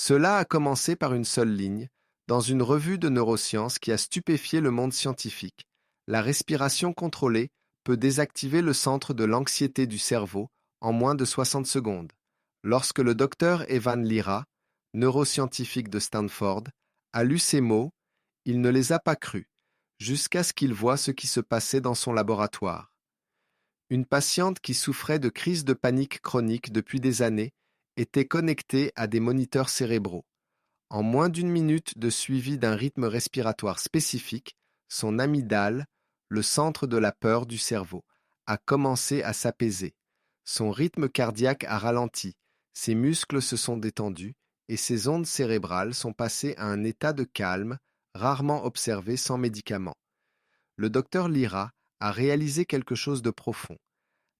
Cela a commencé par une seule ligne, dans une revue de neurosciences qui a stupéfié le monde scientifique. La respiration contrôlée peut désactiver le centre de l'anxiété du cerveau en moins de 60 secondes. Lorsque le docteur Evan Lyra, neuroscientifique de Stanford, a lu ces mots, il ne les a pas crus, jusqu'à ce qu'il voie ce qui se passait dans son laboratoire. Une patiente qui souffrait de crises de panique chronique depuis des années était connectée à des moniteurs cérébraux. En moins d'une minute de suivi d'un rythme respiratoire spécifique, son amygdale, le centre de la peur du cerveau, a commencé à s'apaiser. Son rythme cardiaque a ralenti, ses muscles se sont détendus et ses ondes cérébrales sont passées à un état de calme, rarement observé sans médicaments. Le docteur Lyra a réalisé quelque chose de profond.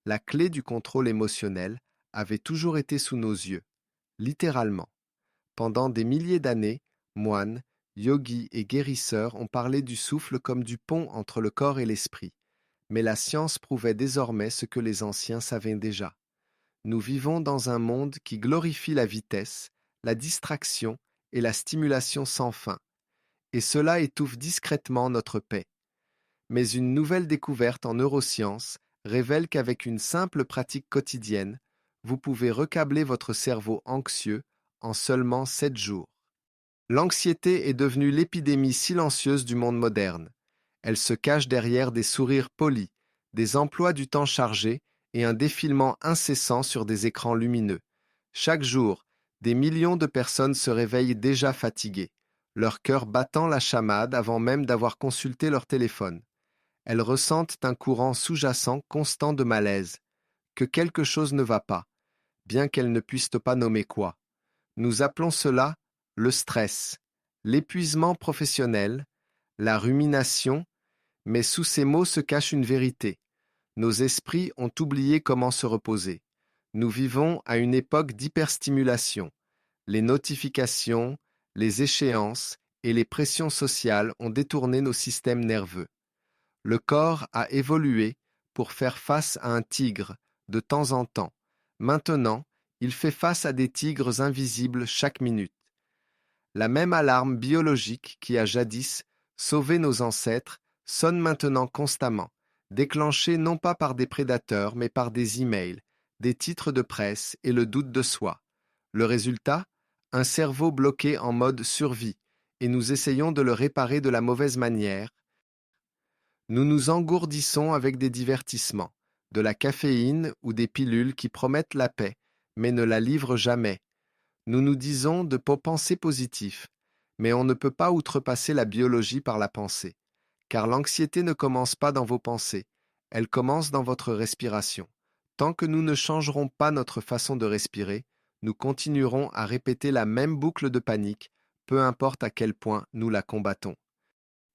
La clé du contrôle émotionnel avait toujours été sous nos yeux, littéralement. Pendant des milliers d'années, moines, yogis et guérisseurs ont parlé du souffle comme du pont entre le corps et l'esprit. Mais la science prouvait désormais ce que les anciens savaient déjà. Nous vivons dans un monde qui glorifie la vitesse, la distraction et la stimulation sans fin. Et cela étouffe discrètement notre paix. Mais une nouvelle découverte en neurosciences révèle qu'avec une simple pratique quotidienne, vous pouvez recabler votre cerveau anxieux en seulement 7 jours. L'anxiété est devenue l'épidémie silencieuse du monde moderne. Elle se cache derrière des sourires polis, des emplois du temps chargés et un défilement incessant sur des écrans lumineux. Chaque jour, des millions de personnes se réveillent déjà fatiguées, leur cœur battant la chamade avant même d'avoir consulté leur téléphone. Elles ressentent un courant sous-jacent constant de malaise, que quelque chose ne va pas, bien qu'elles ne puissent pas nommer quoi. Nous appelons cela le stress, l'épuisement professionnel, la rumination, mais sous ces mots se cache une vérité. Nos esprits ont oublié comment se reposer. Nous vivons à une époque d'hyperstimulation. Les notifications, les échéances et les pressions sociales ont détourné nos systèmes nerveux. Le corps a évolué pour faire face à un tigre de temps en temps. Maintenant, il fait face à des tigres invisibles chaque minute. La même alarme biologique qui a jadis sauvé nos ancêtres sonne maintenant constamment, déclenchée non pas par des prédateurs mais par des emails, des titres de presse et le doute de soi. Le résultat? Un cerveau bloqué en mode survie, et nous essayons de le réparer de la mauvaise manière. Nous nous engourdissons avec des divertissements, de la caféine ou des pilules qui promettent la paix, mais ne la livrent jamais. Nous nous disons de penser positif, mais on ne peut pas outrepasser la biologie par la pensée, car l'anxiété ne commence pas dans vos pensées, elle commence dans votre respiration. Tant que nous ne changerons pas notre façon de respirer, nous continuerons à répéter la même boucle de panique, peu importe à quel point nous la combattons.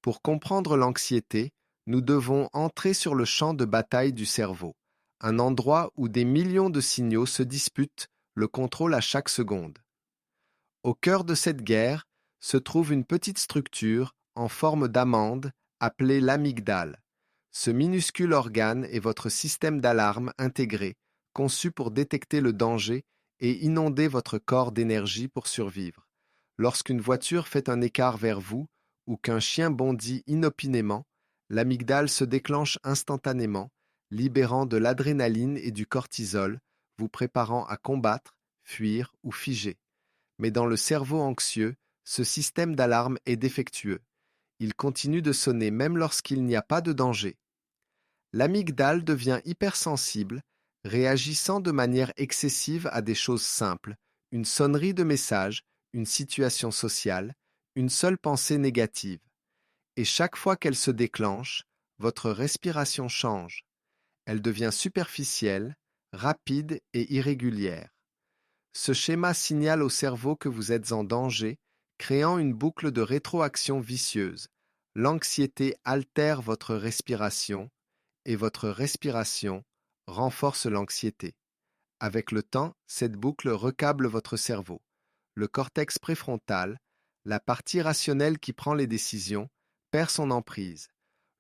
Pour comprendre l'anxiété, nous devons entrer sur le champ de bataille du cerveau, un endroit où des millions de signaux se disputent le contrôle à chaque seconde. Au cœur de cette guerre se trouve une petite structure en forme d'amande appelée l'amygdale. Ce minuscule organe est votre système d'alarme intégré, conçu pour détecter le danger et inonder votre corps d'énergie pour survivre. Lorsqu'une voiture fait un écart vers vous ou qu'un chien bondit inopinément, l'amygdale se déclenche instantanément, libérant de l'adrénaline et du cortisol, vous préparant à combattre, fuir ou figer. Mais dans le cerveau anxieux, ce système d'alarme est défectueux. Il continue de sonner même lorsqu'il n'y a pas de danger. L'amygdale devient hypersensible, réagissant de manière excessive à des choses simples, une sonnerie de message, une situation sociale, une seule pensée négative. Et chaque fois qu'elle se déclenche, votre respiration change. Elle devient superficielle, rapide et irrégulière. Ce schéma signale au cerveau que vous êtes en danger, créant une boucle de rétroaction vicieuse. L'anxiété altère votre respiration et votre respiration renforce l'anxiété. Avec le temps, cette boucle recable votre cerveau. Le cortex préfrontal, la partie rationnelle qui prend les décisions, perd son emprise.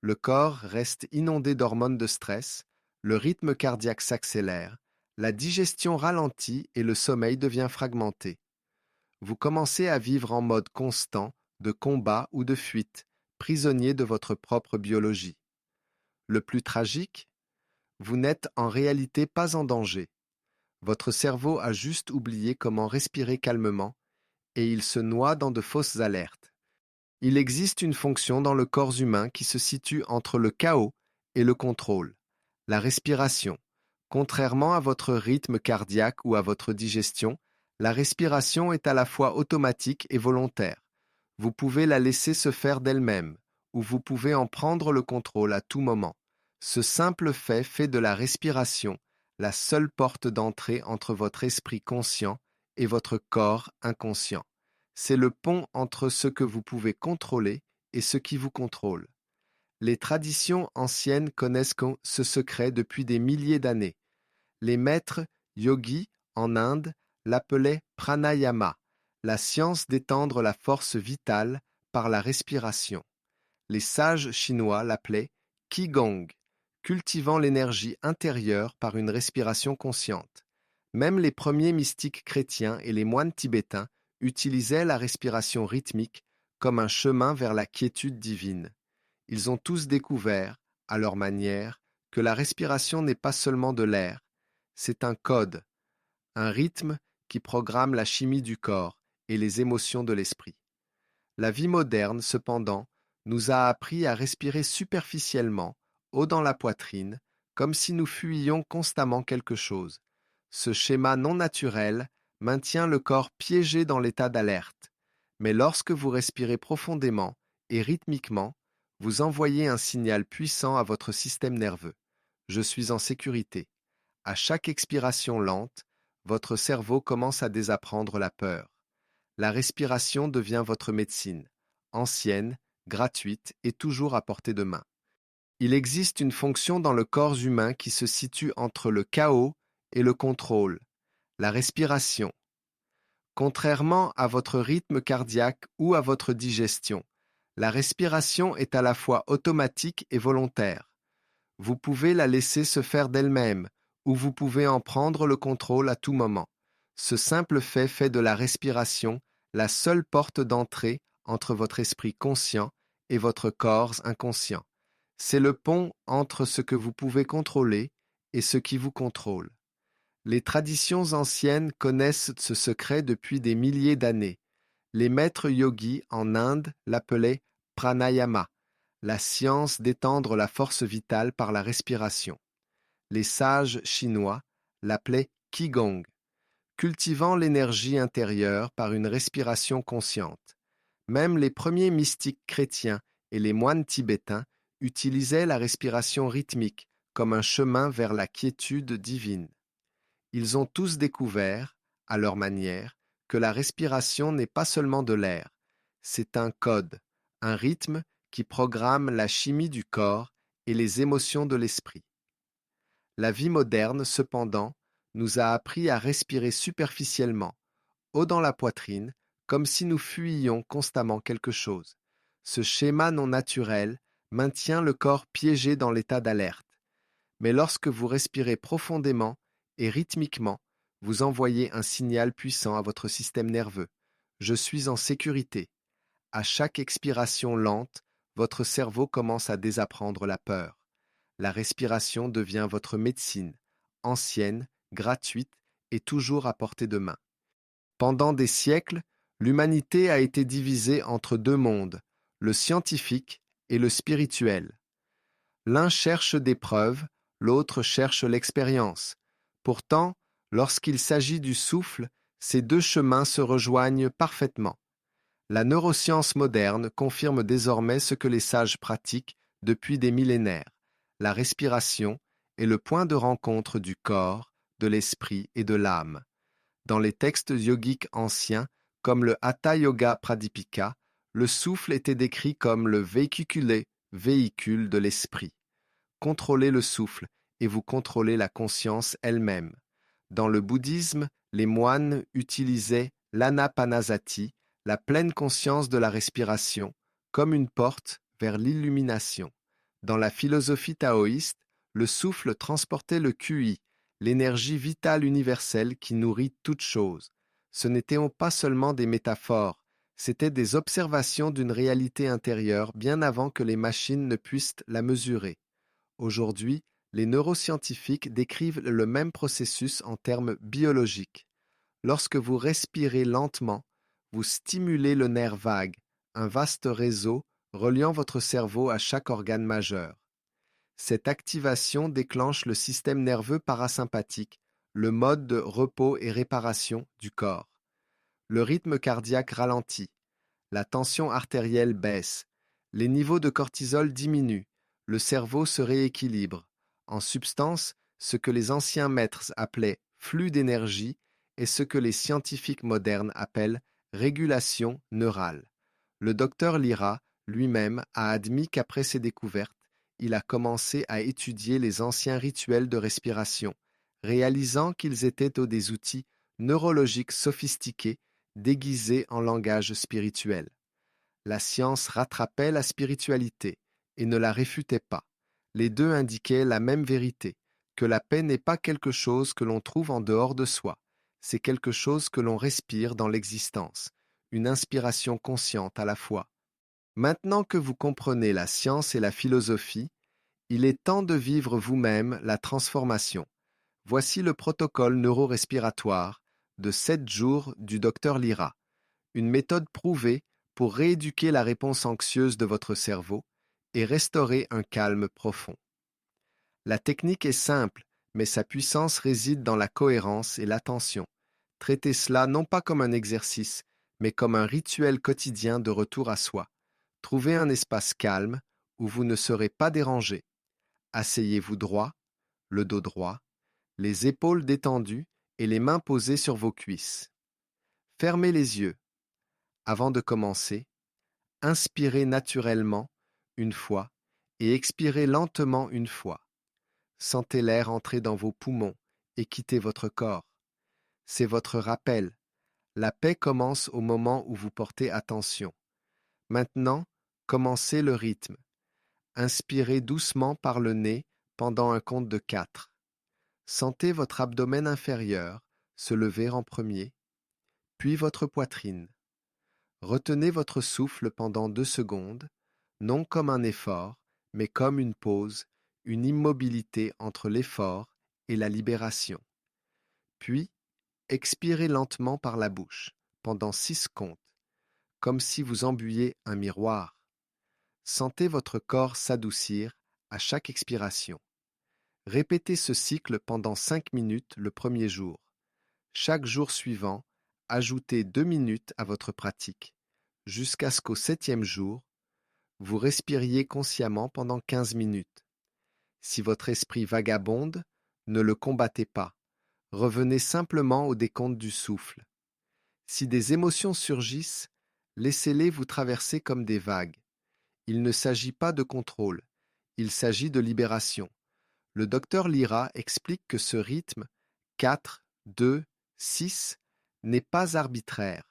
Le corps reste inondé d'hormones de stress, le rythme cardiaque s'accélère, la digestion ralentit et le sommeil devient fragmenté. vous commencez à vivre en mode constant, de combat ou de fuite, prisonnier de votre propre biologie. Le plus tragique, vous n'êtes en réalité pas en danger. Votre cerveau a juste oublié comment respirer calmement et il se noie dans de fausses alertes. Il existe une fonction dans le corps humain qui se situe entre le chaos et le contrôle, la respiration. Contrairement à votre rythme cardiaque ou à votre digestion, la respiration est à la fois automatique et volontaire. Vous pouvez la laisser se faire d'elle-même, ou vous pouvez en prendre le contrôle à tout moment. Ce simple fait de la respiration la seule porte d'entrée entre votre esprit conscient et votre corps inconscient. C'est le pont entre ce que vous pouvez contrôler et ce qui vous contrôle. Les traditions anciennes connaissent ce secret depuis des milliers d'années. Les maîtres yogis en Inde l'appelaient pranayama, la science d'étendre la force vitale par la respiration. Les sages chinois l'appelaient qigong, cultivant l'énergie intérieure par une respiration consciente. Même les premiers mystiques chrétiens et les moines tibétains utilisaient la respiration rythmique comme un chemin vers la quiétude divine. Ils ont tous découvert, à leur manière, que la respiration n'est pas seulement de l'air, c'est un code, un rythme qui programme la chimie du corps et les émotions de l'esprit. La vie moderne, cependant, nous a appris à respirer superficiellement, haut dans la poitrine, comme si nous fuyions constamment quelque chose. Ce schéma non naturel maintient le corps piégé dans l'état d'alerte. Mais lorsque vous respirez profondément et rythmiquement, vous envoyez un signal puissant à votre système nerveux. Je suis en sécurité. À chaque expiration lente, votre cerveau commence à désapprendre la peur. La respiration devient votre médecine, ancienne, gratuite et toujours à portée de main. Il existe une fonction dans le corps humain qui se situe entre le chaos et le contrôle, la respiration. Contrairement à votre rythme cardiaque ou à votre digestion, la respiration est à la fois automatique et volontaire. Vous pouvez la laisser se faire d'elle-même, ou vous pouvez en prendre le contrôle à tout moment. Ce simple fait de la respiration la seule porte d'entrée entre votre esprit conscient et votre corps inconscient. C'est le pont entre ce que vous pouvez contrôler et ce qui vous contrôle. Les traditions anciennes connaissent ce secret depuis des milliers d'années. Les maîtres yogis en Inde l'appelaient pranayama, la science d'étendre la force vitale par la respiration. Les sages chinois l'appelaient qigong, cultivant l'énergie intérieure par une respiration consciente. Même les premiers mystiques chrétiens et les moines tibétains utilisaient la respiration rythmique comme un chemin vers la quiétude divine. Ils ont tous découvert, à leur manière, que la respiration n'est pas seulement de l'air, c'est un code, un rythme qui programme la chimie du corps et les émotions de l'esprit. La vie moderne, cependant, nous a appris à respirer superficiellement, haut dans la poitrine, comme si nous fuyions constamment quelque chose. Ce schéma non naturel maintient le corps piégé dans l'état d'alerte. Mais lorsque vous respirez profondément et rythmiquement, vous envoyez un signal puissant à votre système nerveux. Je suis en sécurité. À chaque expiration lente, votre cerveau commence à désapprendre la peur. La respiration devient votre médecine, ancienne, gratuite et toujours à portée de main. Pendant des siècles, l'humanité a été divisée entre deux mondes, le scientifique et le spirituel. L'un cherche des preuves, l'autre cherche l'expérience. Pourtant, lorsqu'il s'agit du souffle, ces deux chemins se rejoignent parfaitement. La neuroscience moderne confirme désormais ce que les sages pratiquent depuis des millénaires. La respiration est le point de rencontre du corps, de l'esprit et de l'âme. Dans les textes yogiques anciens, comme le Hatha Yoga Pradipika, le souffle était décrit comme le véhicule de l'esprit. Contrôlez le souffle et vous contrôlez la conscience elle-même. Dans le bouddhisme, les moines utilisaient l'anapanasati, la pleine conscience de la respiration, comme une porte vers l'illumination. Dans la philosophie taoïste, le souffle transportait le QI, l'énergie vitale universelle qui nourrit toute chose. Ce n'étaient pas seulement des métaphores, c'étaient des observations d'une réalité intérieure bien avant que les machines ne puissent la mesurer. Aujourd'hui, les neuroscientifiques décrivent le même processus en termes biologiques. Lorsque vous respirez lentement, vous stimulez le nerf vague, un vaste réseau reliant votre cerveau à chaque organe majeur. Cette activation déclenche le système nerveux parasympathique, le mode de repos et réparation du corps. Le rythme cardiaque ralentit, la tension artérielle baisse, les niveaux de cortisol diminuent, le cerveau se rééquilibre. En substance, ce que les anciens maîtres appelaient flux d'énergie et ce que les scientifiques modernes appellent régulation neurale. Le docteur Lyra lui-même a admis qu'après ses découvertes, il a commencé à étudier les anciens rituels de respiration, réalisant qu'ils étaient des outils neurologiques sophistiqués déguisés en langage spirituel. La science rattrapait la spiritualité et ne la réfutait pas. Les deux indiquaient la même vérité, que la paix n'est pas quelque chose que l'on trouve en dehors de soi, c'est quelque chose que l'on respire dans l'existence, une inspiration consciente à la fois. Maintenant que vous comprenez la science et la philosophie, il est temps de vivre vous-même la transformation. Voici le protocole neurorespiratoire de 7 jours du docteur Lyra, une méthode prouvée pour rééduquer la réponse anxieuse de votre cerveau et restaurer un calme profond. La technique est simple, mais sa puissance réside dans la cohérence et l'attention. Traitez cela non pas comme un exercice, mais comme un rituel quotidien de retour à soi. Trouvez un espace calme où vous ne serez pas dérangé. Asseyez-vous droit, le dos droit, les épaules détendues et les mains posées sur vos cuisses. Fermez les yeux. Avant de commencer, inspirez naturellement une fois et expirez lentement une fois. Sentez l'air entrer dans vos poumons et quitter votre corps. C'est votre rappel. La paix commence au moment où vous portez attention. Maintenant, commencez le rythme. Inspirez doucement par le nez pendant un compte de 4. Sentez votre abdomen inférieur se lever en premier, puis votre poitrine. Retenez votre souffle pendant 2 secondes, non comme un effort, mais comme une pause, une immobilité entre l'effort et la libération. Puis, expirez lentement par la bouche, pendant 6 comptes, comme si vous embuiez un miroir. Sentez votre corps s'adoucir à chaque expiration. Répétez ce cycle pendant 5 minutes le premier jour. Chaque jour suivant, ajoutez 2 minutes à votre pratique, jusqu'à ce qu'au 7e jour, vous respiriez consciemment pendant 15 minutes. Si votre esprit vagabonde, ne le combattez pas. Revenez simplement au décompte du souffle. Si des émotions surgissent, laissez-les vous traverser comme des vagues. Il ne s'agit pas de contrôle, il s'agit de libération. Le docteur Lyra explique que ce rythme 4, 2, 6 n'est pas arbitraire.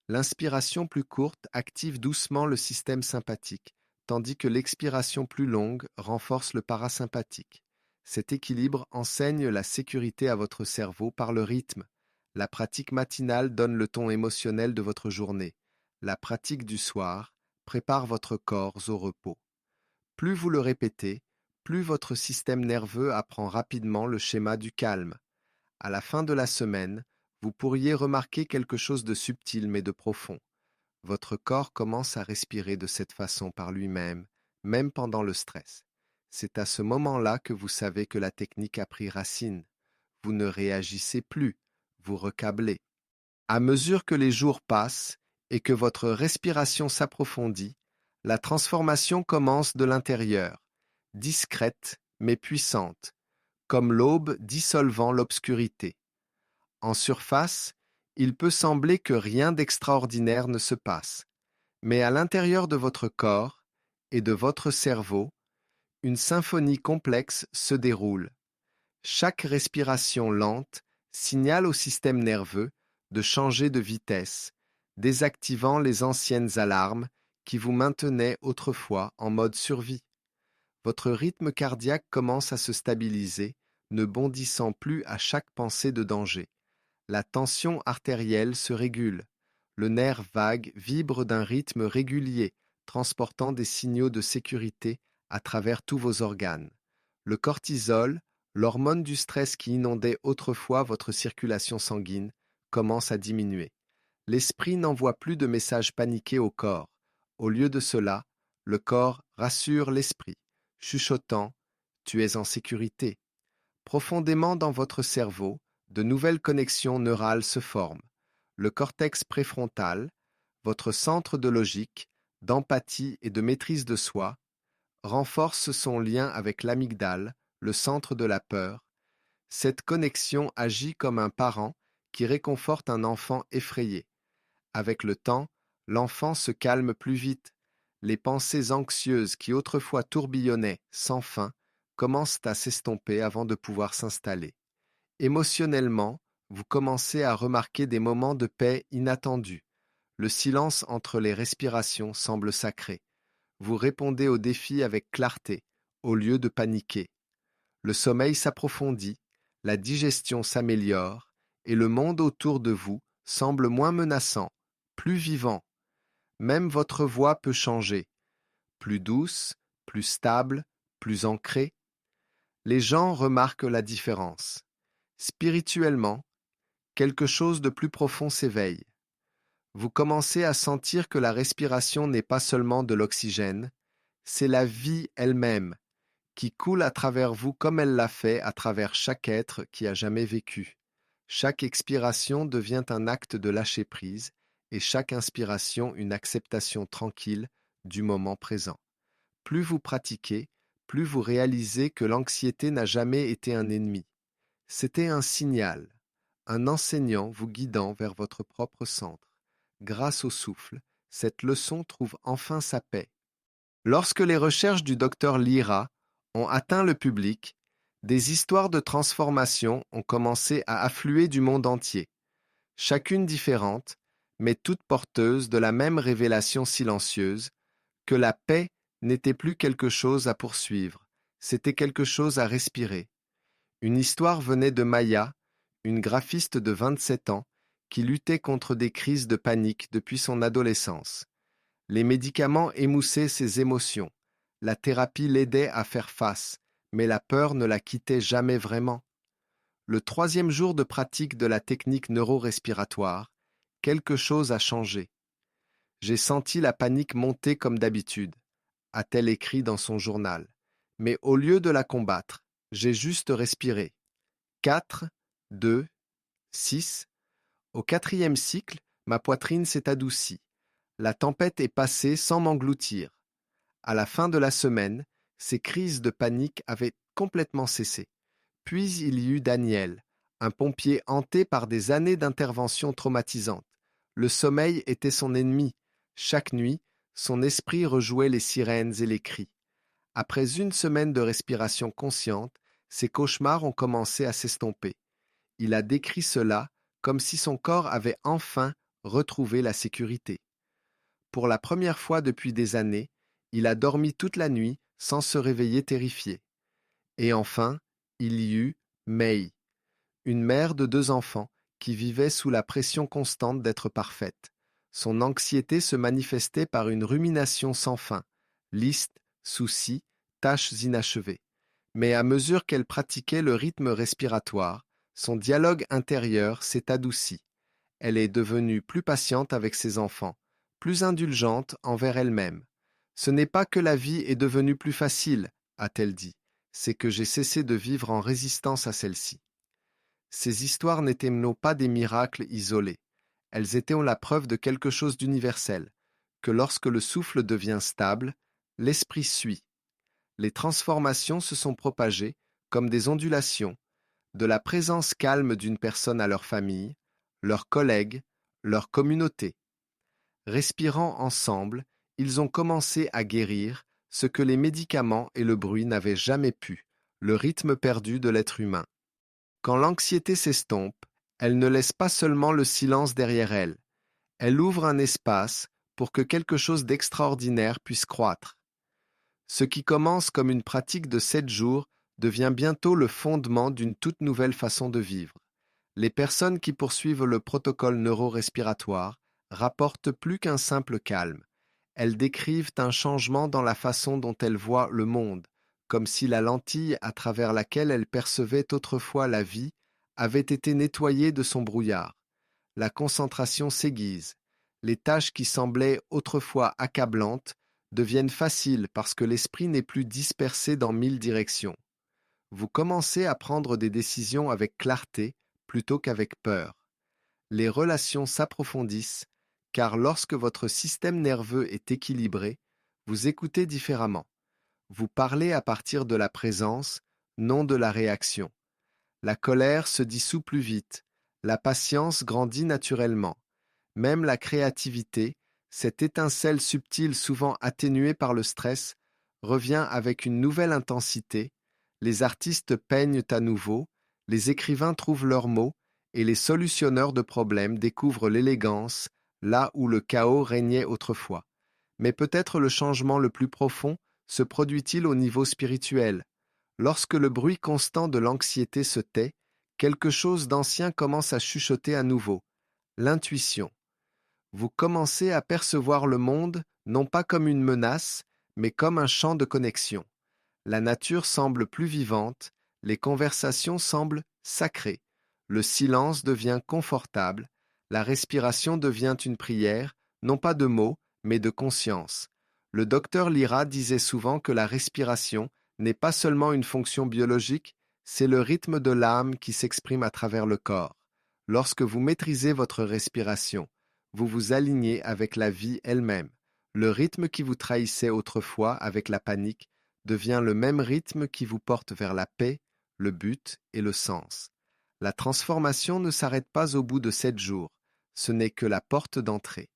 L'inspiration plus courte active doucement le système sympathique, tandis que l'expiration plus longue renforce le parasympathique. Cet équilibre enseigne la sécurité à votre cerveau par le rythme. La pratique matinale donne le ton émotionnel de votre journée. La pratique du soir prépare votre corps au repos. Plus vous le répétez, plus votre système nerveux apprend rapidement le schéma du calme. À la fin de la semaine, vous pourriez remarquer quelque chose de subtil mais de profond. Votre corps commence à respirer de cette façon par lui-même, même pendant le stress. C'est à ce moment-là que vous savez que la technique a pris racine. Vous ne réagissez plus, vous recablez. À mesure que les jours passent et que votre respiration s'approfondit, la transformation commence de l'intérieur, discrète mais puissante, comme l'aube dissolvant l'obscurité. En surface, il peut sembler que rien d'extraordinaire ne se passe, mais à l'intérieur de votre corps et de votre cerveau, une symphonie complexe se déroule. Chaque respiration lente signale au système nerveux de changer de vitesse, désactivant les anciennes alarmes qui vous maintenaient autrefois en mode survie. Votre rythme cardiaque commence à se stabiliser, ne bondissant plus à chaque pensée de danger. La tension artérielle se régule. Le nerf vague vibre d'un rythme régulier, transportant des signaux de sécurité à travers tous vos organes. Le cortisol, l'hormone du stress qui inondait autrefois votre circulation sanguine, commence à diminuer. L'esprit n'envoie plus de messages paniqués au corps. Au lieu de cela, le corps rassure l'esprit, chuchotant « Tu es en sécurité ». Profondément dans votre cerveau, de nouvelles connexions neurales se forment. Le cortex préfrontal, votre centre de logique, d'empathie et de maîtrise de soi, renforce son lien avec l'amygdale, le centre de la peur. Cette connexion agit comme un parent qui réconforte un enfant effrayé. Avec le temps, l'enfant se calme plus vite. Les pensées anxieuses qui autrefois tourbillonnaient sans fin commencent à s'estomper avant de pouvoir s'installer. Émotionnellement, vous commencez à remarquer des moments de paix inattendus. Le silence entre les respirations semble sacré. Vous répondez aux défis avec clarté, au lieu de paniquer. Le sommeil s'approfondit, la digestion s'améliore, et le monde autour de vous semble moins menaçant, plus vivant. Même votre voix peut changer, plus douce, plus stable, plus ancrée. Les gens remarquent la différence. Spirituellement, quelque chose de plus profond s'éveille. Vous commencez à sentir que la respiration n'est pas seulement de l'oxygène, c'est la vie elle-même qui coule à travers vous comme elle l'a fait à travers chaque être qui a jamais vécu. Chaque expiration devient un acte de lâcher prise et chaque inspiration une acceptation tranquille du moment présent. Plus vous pratiquez, plus vous réalisez que l'anxiété n'a jamais été un ennemi. C'était un signal, un enseignant vous guidant vers votre propre centre. Grâce au souffle, cette leçon trouve enfin sa paix. Lorsque les recherches du docteur Lira ont atteint le public, des histoires de transformation ont commencé à affluer du monde entier, chacune différente, mais toutes porteuses de la même révélation silencieuse, que la paix n'était plus quelque chose à poursuivre, c'était quelque chose à respirer. Une histoire venait de Maya, une graphiste de 27 ans, qui luttait contre des crises de panique depuis son adolescence. Les médicaments émoussaient ses émotions. La thérapie l'aidait à faire face, mais la peur ne la quittait jamais vraiment. Le 3e jour de pratique de la technique neuro-respiratoire, quelque chose a changé. J'ai senti la panique monter comme d'habitude, a-t-elle écrit dans son journal. Mais au lieu de la combattre, j'ai juste respiré. 4, 2, 6. Au 4e cycle, ma poitrine s'est adoucie. La tempête est passée sans m'engloutir. À la fin de la semaine, ces crises de panique avaient complètement cessé. Puis il y eut Daniel, un pompier hanté par des années d'interventions traumatisantes. Le sommeil était son ennemi. Chaque nuit, son esprit rejouait les sirènes et les cris. Après une semaine de respiration consciente, ses cauchemars ont commencé à s'estomper. Il a décrit cela comme si son corps avait enfin retrouvé la sécurité. Pour la première fois depuis des années, il a dormi toute la nuit sans se réveiller terrifié. Et enfin, il y eut May, une mère de 2 enfants qui vivait sous la pression constante d'être parfaite. Son anxiété se manifestait par une rumination sans fin, listes, soucis, tâches inachevées. Mais à mesure qu'elle pratiquait le rythme respiratoire, son dialogue intérieur s'est adouci. Elle est devenue plus patiente avec ses enfants, plus indulgente envers elle-même. Ce n'est pas que la vie est devenue plus facile, a-t-elle dit, c'est que j'ai cessé de vivre en résistance à celle-ci. Ces histoires n'étaient pas des miracles isolés. Elles étaient la preuve de quelque chose d'universel, que lorsque le souffle devient stable, l'esprit suit. Les transformations se sont propagées, comme des ondulations, de la présence calme d'une personne à leur famille, leurs collègues, leur communauté. Respirant ensemble, ils ont commencé à guérir ce que les médicaments et le bruit n'avaient jamais pu, le rythme perdu de l'être humain. Quand l'anxiété s'estompe, elle ne laisse pas seulement le silence derrière elle, elle ouvre un espace pour que quelque chose d'extraordinaire puisse croître. Ce qui commence comme une pratique de 7 jours devient bientôt le fondement d'une toute nouvelle façon de vivre. Les personnes qui poursuivent le protocole neuro-respiratoire rapportent plus qu'un simple calme. Elles décrivent un changement dans la façon dont elles voient le monde, comme si la lentille à travers laquelle elles percevaient autrefois la vie avait été nettoyée de son brouillard. La concentration s'aiguise. Les tâches qui semblaient autrefois accablantes deviennent faciles parce que l'esprit n'est plus dispersé dans 1000 directions. Vous commencez à prendre des décisions avec clarté plutôt qu'avec peur. Les relations s'approfondissent car lorsque votre système nerveux est équilibré, vous écoutez différemment. Vous parlez à partir de la présence, non de la réaction. La colère se dissout plus vite. La patience grandit naturellement. Même la créativité, cette étincelle subtile souvent atténuée par le stress, revient avec une nouvelle intensité. Les artistes peignent à nouveau, les écrivains trouvent leurs mots, et les solutionneurs de problèmes découvrent l'élégance là où le chaos régnait autrefois. Mais peut-être le changement le plus profond se produit-il au niveau spirituel. Lorsque le bruit constant de l'anxiété se tait, quelque chose d'ancien commence à chuchoter à nouveau. L'intuition. Vous commencez à percevoir le monde non pas comme une menace, mais comme un champ de connexion. La nature semble plus vivante, les conversations semblent sacrées, le silence devient confortable, la respiration devient une prière, non pas de mots, mais de conscience. Le docteur Lyra disait souvent que la respiration n'est pas seulement une fonction biologique, c'est le rythme de l'âme qui s'exprime à travers le corps. Lorsque vous maîtrisez votre respiration, vous vous alignez avec la vie elle-même. Le rythme qui vous trahissait autrefois avec la panique devient le même rythme qui vous porte vers la paix, le but et le sens. La transformation ne s'arrête pas au bout de 7 jours, ce n'est que la porte d'entrée.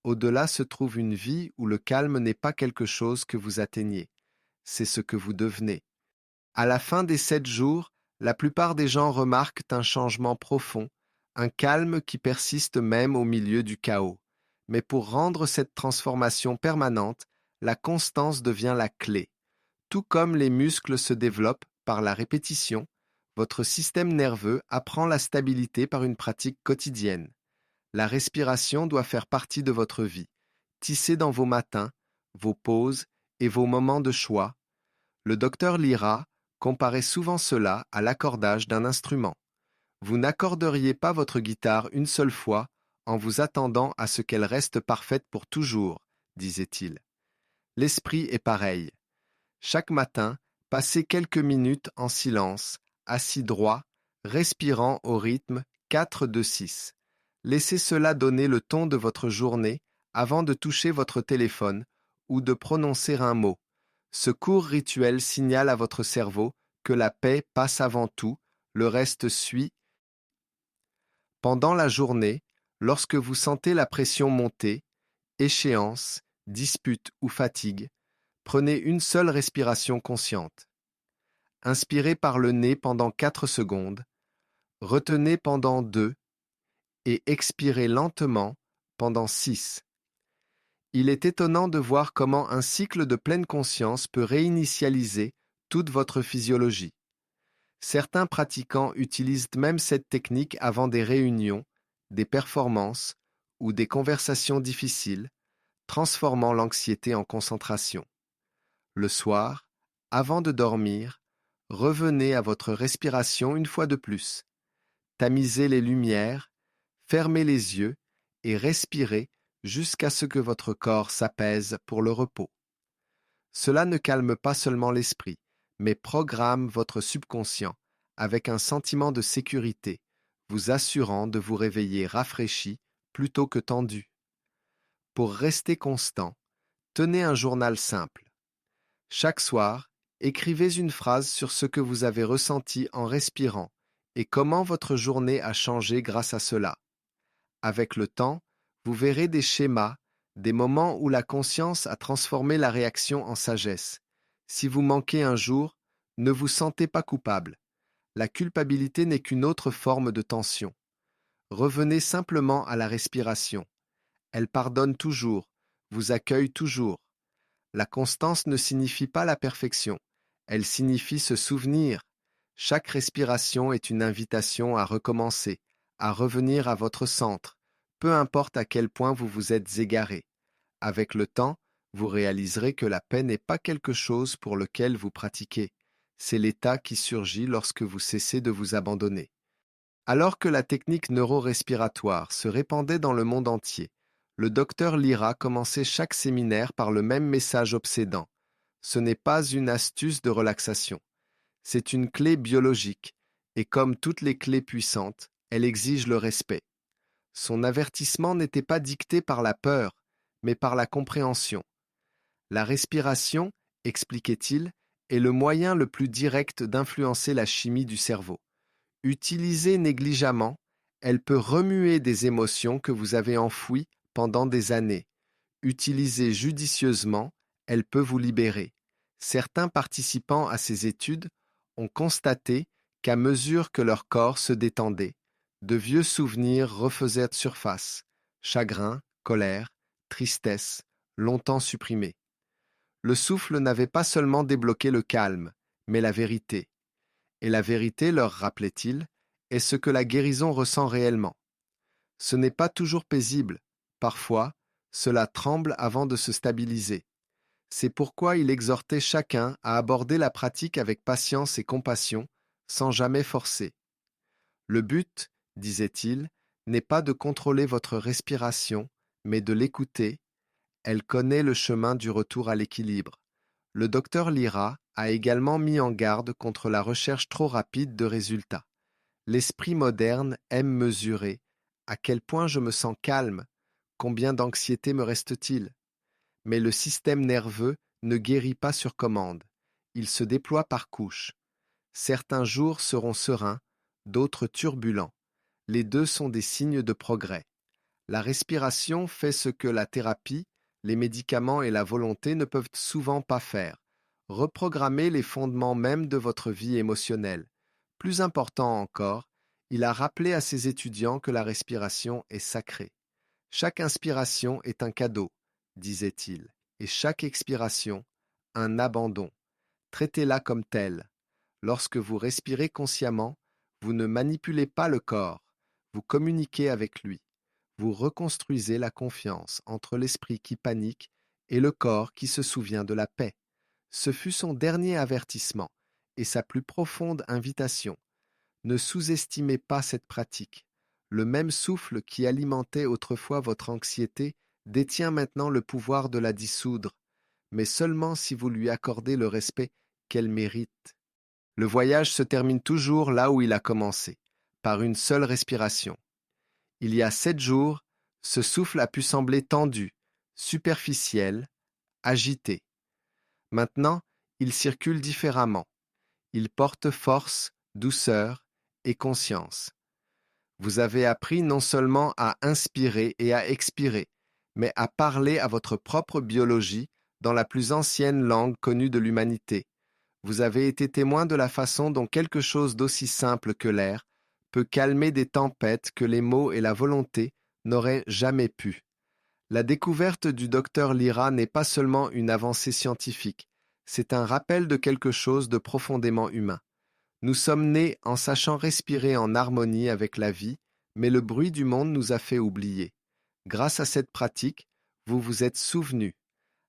Au-delà se trouve une vie où le calme n'est pas quelque chose que vous atteignez, c'est ce que vous devenez. À la fin des 7 jours, la plupart des gens remarquent un changement profond, un calme qui persiste même au milieu du chaos. Mais pour rendre cette transformation permanente, la constance devient la clé. Tout comme les muscles se développent par la répétition, votre système nerveux apprend la stabilité par une pratique quotidienne. La respiration doit faire partie de votre vie, tissée dans vos matins, vos pauses et vos moments de choix. Le docteur Lyra comparait souvent cela à l'accordage d'un instrument. Vous n'accorderiez pas votre guitare une seule fois en vous attendant à ce qu'elle reste parfaite pour toujours, disait-il. L'esprit est pareil. Chaque matin, passez quelques minutes en silence, assis droit, respirant au rythme 4-2-6. Laissez cela donner le ton de votre journée avant de toucher votre téléphone ou de prononcer un mot. Ce court rituel signale à votre cerveau que la paix passe avant tout, le reste suit. Pendant la journée, lorsque vous sentez la pression monter, échéance, dispute ou fatigue, prenez une seule respiration consciente. Inspirez par le nez pendant 4 secondes, retenez pendant 2 et expirez lentement pendant 6. Il est étonnant de voir comment un cycle de pleine conscience peut réinitialiser toute votre physiologie. Certains pratiquants utilisent même cette technique avant des réunions, des performances ou des conversations difficiles, transformant l'anxiété en concentration. Le soir, avant de dormir, revenez à votre respiration une fois de plus. Tamisez les lumières, fermez les yeux et respirez jusqu'à ce que votre corps s'apaise pour le repos. Cela ne calme pas seulement l'esprit, mais programme votre subconscient avec un sentiment de sécurité, vous assurant de vous réveiller rafraîchi plutôt que tendu. Pour rester constant, tenez un journal simple. Chaque soir, écrivez une phrase sur ce que vous avez ressenti en respirant et comment votre journée a changé grâce à cela. Avec le temps, vous verrez des schémas, des moments où la conscience a transformé la réaction en sagesse. Si vous manquez un jour, ne vous sentez pas coupable. La culpabilité n'est qu'une autre forme de tension. Revenez simplement à la respiration. Elle pardonne toujours, vous accueille toujours. La constance ne signifie pas la perfection. Elle signifie se souvenir. Chaque respiration est une invitation à recommencer, à revenir à votre centre, peu importe à quel point vous vous êtes égaré. Avec le temps, vous réaliserez que la paix n'est pas quelque chose pour lequel vous pratiquez. C'est l'état qui surgit lorsque vous cessez de vous abandonner. Alors que la technique neuro-respiratoire se répandait dans le monde entier, le docteur Lyra commençait chaque séminaire par le même message obsédant. Ce n'est pas une astuce de relaxation. C'est une clé biologique, et comme toutes les clés puissantes, elle exige le respect. Son avertissement n'était pas dicté par la peur, mais par la compréhension. La respiration, expliquait-il, est le moyen le plus direct d'influencer la chimie du cerveau. Utilisée négligemment, elle peut remuer des émotions que vous avez enfouies pendant des années. Utilisée judicieusement, elle peut vous libérer. Certains participants à ces études ont constaté qu'à mesure que leur corps se détendait, de vieux souvenirs refaisaient surface, chagrin, colère, tristesse, longtemps supprimés. Le souffle n'avait pas seulement débloqué le calme, mais la vérité. Et la vérité, leur rappelait-il, est ce que la guérison ressent réellement. Ce n'est pas toujours paisible. Parfois, cela tremble avant de se stabiliser. C'est pourquoi il exhortait chacun à aborder la pratique avec patience et compassion, sans jamais forcer. Le but, disait-il, n'est pas de contrôler votre respiration, mais de l'écouter. Elle connaît le chemin du retour à l'équilibre. Le docteur Lyra a également mis en garde contre la recherche trop rapide de résultats. L'esprit moderne aime mesurer à quel point je me sens calme, combien d'anxiété me reste-t-il. Mais le système nerveux ne guérit pas sur commande. Il se déploie par couches. Certains jours seront sereins, d'autres turbulents. Les deux sont des signes de progrès. La respiration fait ce que la thérapie, les médicaments et la volonté ne peuvent souvent pas faire. Reprogrammer les fondements même de votre vie émotionnelle. Plus important encore, il a rappelé à ses étudiants que la respiration est sacrée. Chaque inspiration est un cadeau, disait-il, et chaque expiration, un abandon. Traitez-la comme telle. Lorsque vous respirez consciemment, vous ne manipulez pas le corps, vous communiquez avec lui. Vous reconstruisez la confiance entre l'esprit qui panique et le corps qui se souvient de la paix. Ce fut son dernier avertissement et sa plus profonde invitation. Ne sous-estimez pas cette pratique. Le même souffle qui alimentait autrefois votre anxiété détient maintenant le pouvoir de la dissoudre, mais seulement si vous lui accordez le respect qu'elle mérite. Le voyage se termine toujours là où il a commencé, par une seule respiration. Il y a 7 jours, ce souffle a pu sembler tendu, superficiel, agité. Maintenant, il circule différemment. Il porte force, douceur et conscience. Vous avez appris non seulement à inspirer et à expirer, mais à parler à votre propre biologie dans la plus ancienne langue connue de l'humanité. Vous avez été témoin de la façon dont quelque chose d'aussi simple que l'air peut calmer des tempêtes que les mots et la volonté n'auraient jamais pu. La découverte du docteur Lyra n'est pas seulement une avancée scientifique, c'est un rappel de quelque chose de profondément humain. Nous sommes nés en sachant respirer en harmonie avec la vie, mais le bruit du monde nous a fait oublier. Grâce à cette pratique, vous vous êtes souvenu.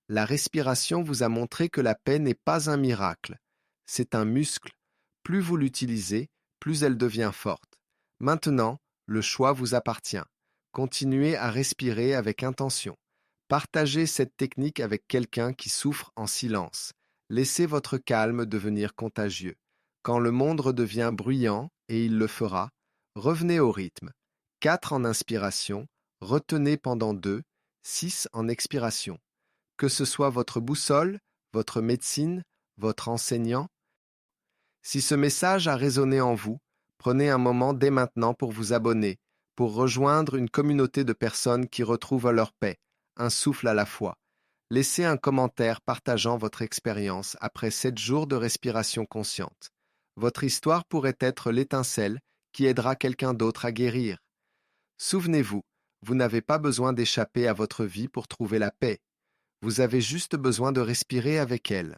La respiration vous a montré que la paix n'est pas un miracle. C'est un muscle. Plus vous l'utilisez, plus elle devient forte. Maintenant, le choix vous appartient. Continuez à respirer avec intention. Partagez cette technique avec quelqu'un qui souffre en silence. Laissez votre calme devenir contagieux. Quand le monde redevient bruyant, et il le fera, revenez au rythme. 4 en inspiration, retenez pendant 2, 6 en expiration. Que ce soit votre boussole, votre médecine, votre enseignant. Si ce message a résonné en vous, prenez un moment dès maintenant pour vous abonner, pour rejoindre une communauté de personnes qui retrouvent leur paix, un souffle à la fois. Laissez un commentaire partageant votre expérience après 7 jours de respiration consciente. Votre histoire pourrait être l'étincelle qui aidera quelqu'un d'autre à guérir. Souvenez-vous, vous n'avez pas besoin d'échapper à votre vie pour trouver la paix. Vous avez juste besoin de respirer avec elle.